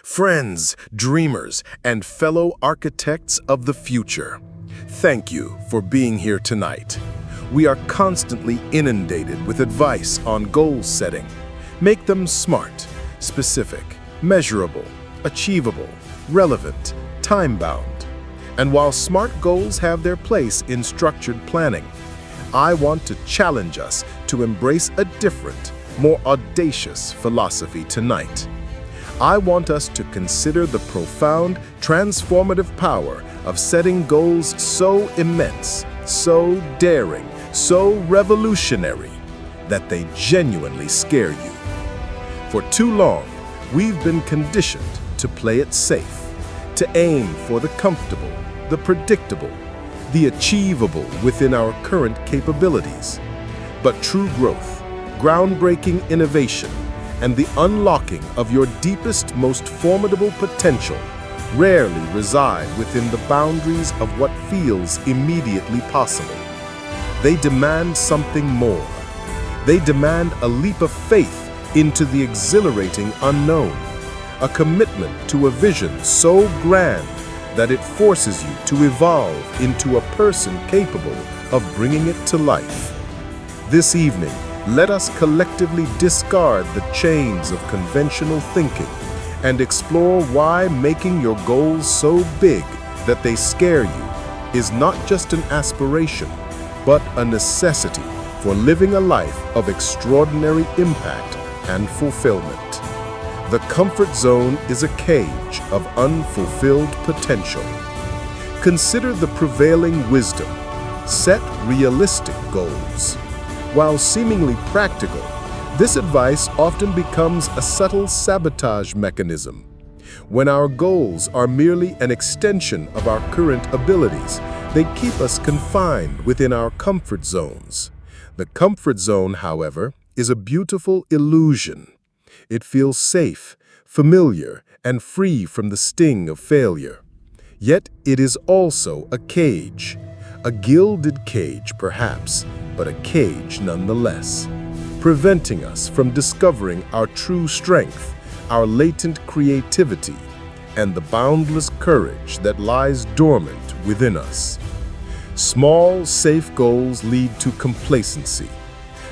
Friends, dreamers, and fellow architects of the future, thank you for being here tonight. We are constantly inundated with advice on goal setting. Make them smart, specific, measurable, achievable, relevant, time-bound. And while SMART goals have their place in structured planning, I want to challenge us to embrace a different, more audacious philosophy tonight. I want us to consider the profound, transformative power of setting goals so immense, so daring, so revolutionary, that they genuinely scare you. For too long, we've been conditioned to play it safe, to aim for the comfortable, the predictable, the achievable within our current capabilities. But true growth, groundbreaking innovation, and the unlocking of your deepest, most formidable potential rarely reside within the boundaries of what feels immediately possible. They demand something more. They demand a leap of faith into the exhilarating unknown, a commitment to a vision so grand that it forces you to evolve into a person capable of bringing it to life. This evening, let us collectively discard the chains of conventional thinking and explore why making your goals so big that they scare you is not just an aspiration, but a necessity for living a life of extraordinary impact and fulfillment. The comfort zone is a cage of unfulfilled potential. Consider the prevailing wisdom. Set realistic goals. While seemingly practical, this advice often becomes a subtle sabotage mechanism. When our goals are merely an extension of our current abilities, they keep us confined within our comfort zones. The comfort zone, however, is a beautiful illusion. It feels safe, familiar, and free from the sting of failure. Yet it is also a cage. A gilded cage, perhaps, but a cage nonetheless, preventing us from discovering our true strength, our latent creativity, and the boundless courage that lies dormant within us. Small, safe goals lead to complacency.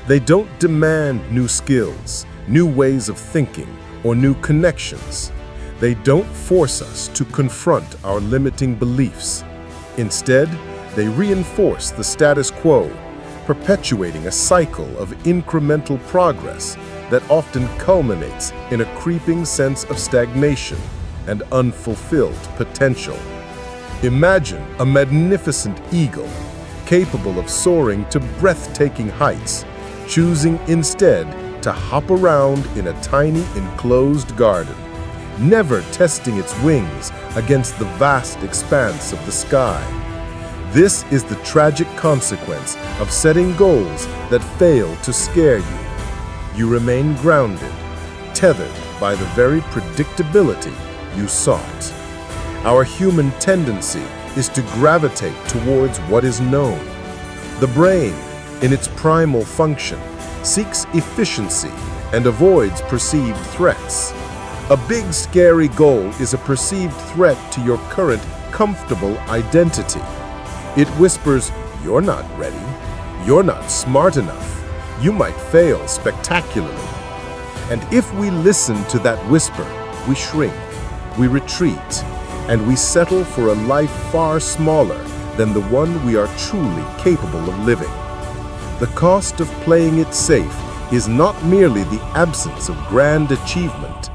They don't demand new skills, new ways of thinking, or new connections. They don't force us to confront our limiting beliefs. Instead, they reinforce the status quo, perpetuating a cycle of incremental progress that often culminates in a creeping sense of stagnation and unfulfilled potential. Imagine a magnificent eagle, capable of soaring to breathtaking heights, choosing instead to hop around in a tiny enclosed garden, never testing its wings against the vast expanse of the sky. This is the tragic consequence of setting goals that fail to scare you. You remain grounded, tethered by the very predictability you sought. Our human tendency is to gravitate towards what is known. The brain, in its primal function, seeks efficiency and avoids perceived threats. A big, scary goal is a perceived threat to your current, comfortable identity. It whispers, "You're not ready. You're not smart enough. You might fail spectacularly." And if we listen to that whisper, we shrink, we retreat, and we settle for a life far smaller than the one we are truly capable of living. The cost of playing it safe is not merely the absence of grand achievement.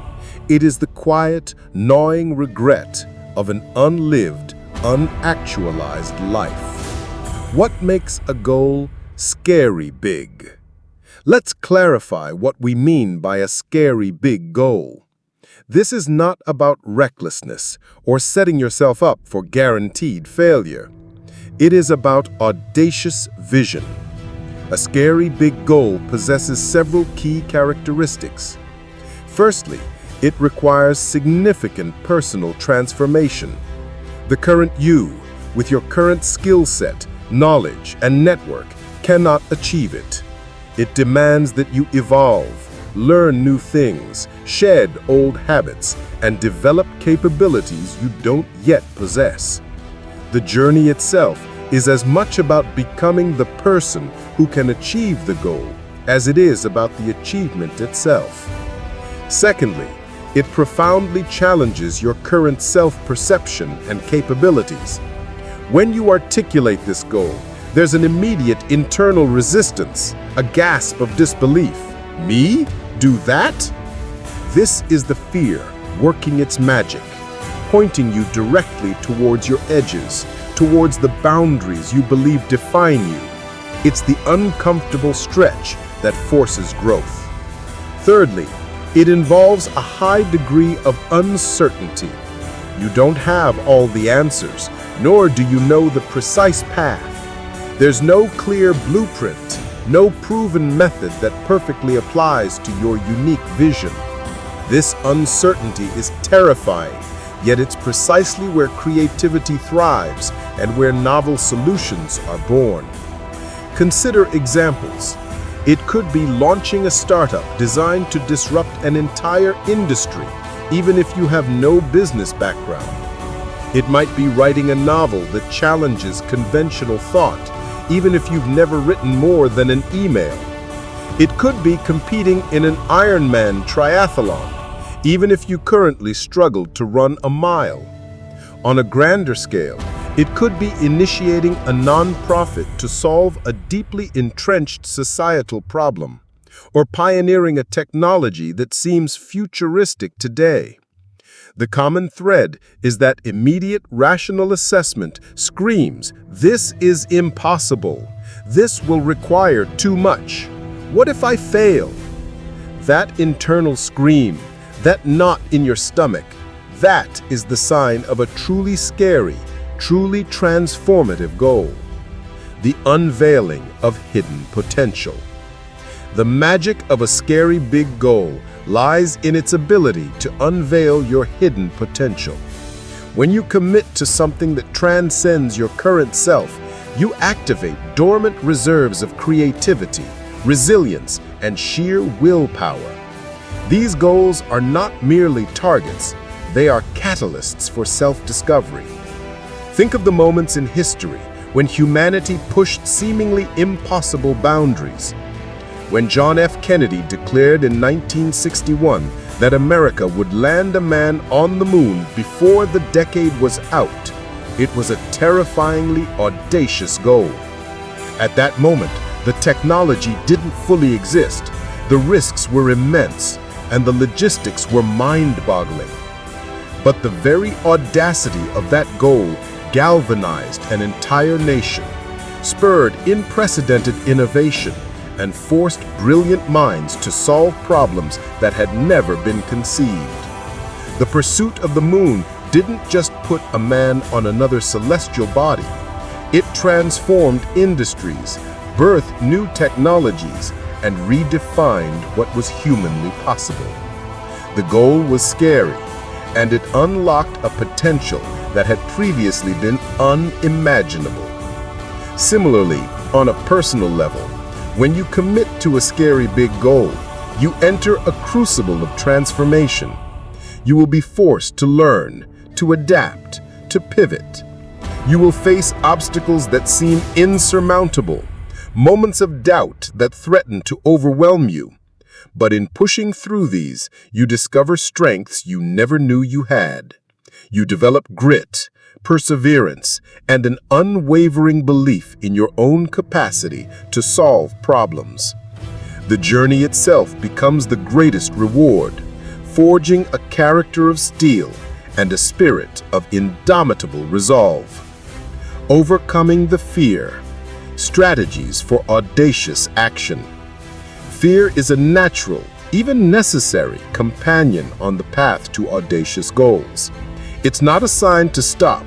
It is the quiet, gnawing regret of an unlived, unactualized life. What makes a goal scary big? Let's clarify what we mean by a scary big goal. This is not about recklessness or setting yourself up for guaranteed failure. It is about audacious vision. A scary big goal possesses several key characteristics. Firstly, it requires significant personal transformation. The current you, with your current skill set, knowledge, and network, cannot achieve it. It demands that you evolve, learn new things, shed old habits, and develop capabilities you don't yet possess. The journey itself is as much about becoming the person who can achieve the goal as it is about the achievement itself. Secondly, it profoundly challenges your current self-perception and capabilities. When you articulate this goal, there's an immediate internal resistance, a gasp of disbelief. Me? Do that? This is the fear working its magic, pointing you directly towards your edges, towards the boundaries you believe define you. It's the uncomfortable stretch that forces growth. Thirdly, it involves a high degree of uncertainty. You don't have all the answers, nor do you know the precise path. There's no clear blueprint, no proven method that perfectly applies to your unique vision. This uncertainty is terrifying, yet it's precisely where creativity thrives and where novel solutions are born. Consider examples. It could be launching a startup designed to disrupt an entire industry, even if you have no business background. It might be writing a novel that challenges conventional thought, even if you've never written more than an email. It could be competing in an Ironman triathlon, even if you currently struggle to run a mile. On a grander scale, it could be initiating a nonprofit to solve a deeply entrenched societal problem, or pioneering a technology that seems futuristic today. The common thread is that immediate rational assessment screams, "This is impossible. This will require too much. What if I fail?" That internal scream, that knot in your stomach, that is the sign of a truly scary, truly transformative goal. The unveiling of hidden potential. The magic of a scary big goal lies in its ability to unveil your hidden potential. When you commit to something that transcends your current self, you activate dormant reserves of creativity, resilience, and sheer willpower. These goals are not merely targets, they are catalysts for self-discovery. Think of the moments in history when humanity pushed seemingly impossible boundaries. When John F. Kennedy declared in 1961 that America would land a man on the moon before the decade was out, it was a terrifyingly audacious goal. At that moment, the technology didn't fully exist, the risks were immense, and the logistics were mind-boggling. But the very audacity of that goal galvanized an entire nation, spurred unprecedented innovation, and forced brilliant minds to solve problems that had never been conceived. The pursuit of the moon didn't just put a man on another celestial body. It transformed industries, birthed new technologies, and redefined what was humanly possible. The goal was scary, and it unlocked a potential that had previously been unimaginable. Similarly, on a personal level, when you commit to a scary big goal, you enter a crucible of transformation. You will be forced to learn, to adapt, to pivot. You will face obstacles that seem insurmountable, moments of doubt that threaten to overwhelm you. But in pushing through these, you discover strengths you never knew you had. You develop grit, perseverance, and an unwavering belief in your own capacity to solve problems. The journey itself becomes the greatest reward, forging a character of steel and a spirit of indomitable resolve. Overcoming the fear. Strategies for audacious action. Fear is a natural, even necessary, companion on the path to audacious goals. It's not a sign to stop.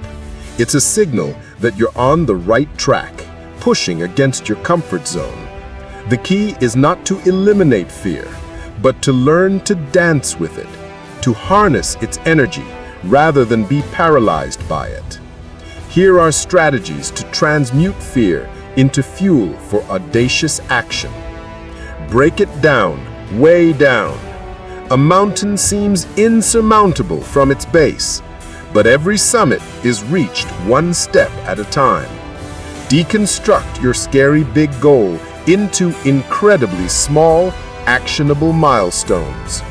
It's a signal that you're on the right track, pushing against your comfort zone. The key is not to eliminate fear, but to learn to dance with it, to harness its energy rather than be paralyzed by it. Here are strategies to transmute fear into fuel for audacious action. Break it down way down. A mountain seems insurmountable from its base, but every summit is reached one step at a time. Deconstruct your scary big goal into incredibly small, actionable milestones.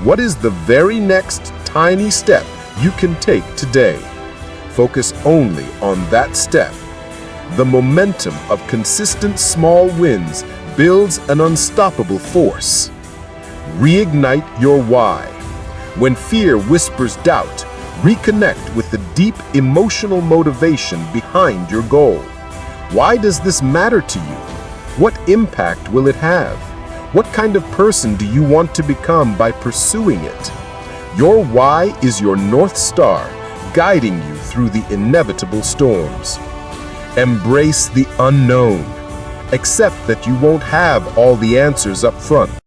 What is the very next tiny step you can take today? Focus only on that step. The momentum of consistent small wins builds an unstoppable force. Reignite your why. When fear whispers doubt, reconnect with the deep emotional motivation behind your goal. Why does this matter to you? What impact will it have? What kind of person do you want to become by pursuing it? Your why is your North Star, guiding you through the inevitable storms. Embrace the unknown. Accept that you won't have all the answers up front.